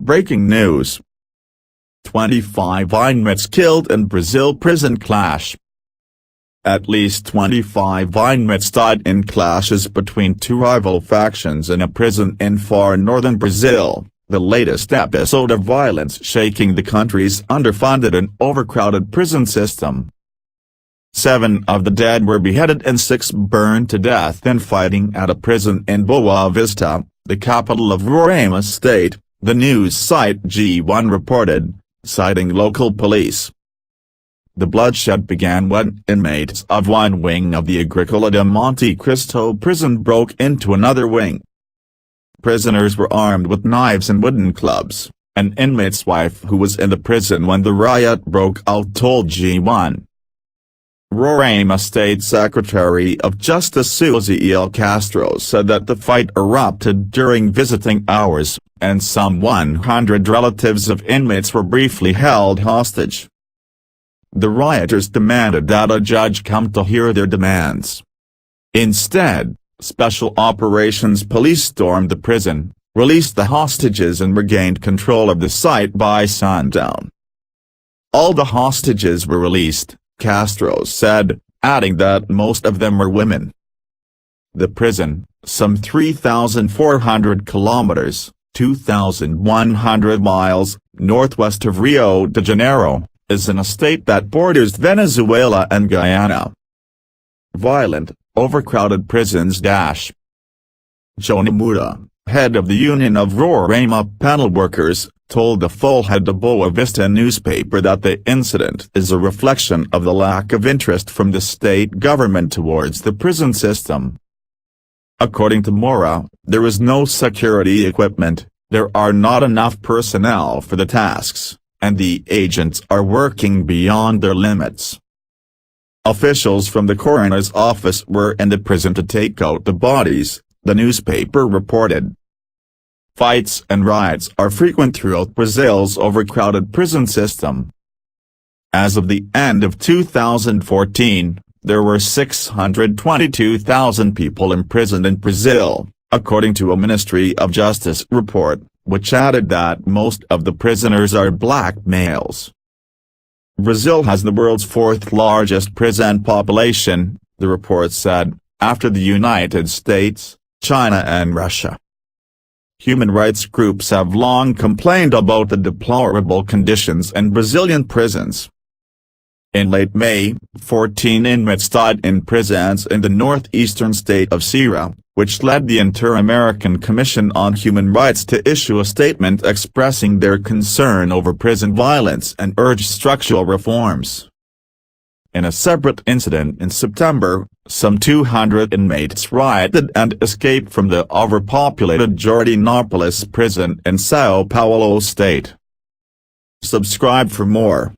Breaking news. 25 inmates killed in Brazil prison clash. At least 25 inmates died in clashes between two rival factions in a prison in far northern Brazil, the latest episode of violence shaking the country's underfunded and overcrowded prison system. 7 of the dead were beheaded and 6 burned to death in fighting at a prison in Boa Vista, the capital of Roraima state, the news site G1 reported, citing local police. The bloodshed began when inmates of one wing of the Agricola de Monte Cristo prison broke into another wing. Prisoners were armed with knives and wooden clubs. An inmate's wife who was in the prison when the riot broke out told G1. Roraima State Secretary of Justice Suzy L. Castro said that the fight erupted during visiting hours, and some 100 relatives of inmates were briefly held hostage. The rioters demanded that a judge come to hear their demands. Instead, Special Operations Police stormed the prison, released the hostages and regained control of the site by sundown. All the hostages were released, Castro said, adding that most of them were women. The prison, some 3,400 kilometers, 2,100 miles, northwest of Rio de Janeiro, is in a state that borders Venezuela and Guyana. Violent, overcrowded prisons. Jona Mura, head of the Union of Roraima panel workers, told the Folha de Boa Vista newspaper that the incident is a reflection of the lack of interest from the state government towards the prison system. According to Mura, there is no security equipment, there are not enough personnel for the tasks, and the agents are working beyond their limits. Officials from the coroner's office were in the prison to take out the bodies, the newspaper reported. Fights and riots are frequent throughout Brazil's overcrowded prison system. As of the end of 2014, there were 622,000 people imprisoned in Brazil, according to a Ministry of Justice report, which added that most of the prisoners are black males. Brazil has the world's 4th largest prison population, the report said, after the United States, China and Russia. Human rights groups have long complained about the deplorable conditions in Brazilian prisons. In late May, 14 inmates died in prisons in the northeastern state of Ceará, which led the Inter-American Commission on Human Rights to issue a statement expressing their concern over prison violence and urge structural reforms. In a separate incident in September, some 200 inmates rioted and escaped from the overpopulated Jardinópolis prison in São Paulo state. Subscribe for more.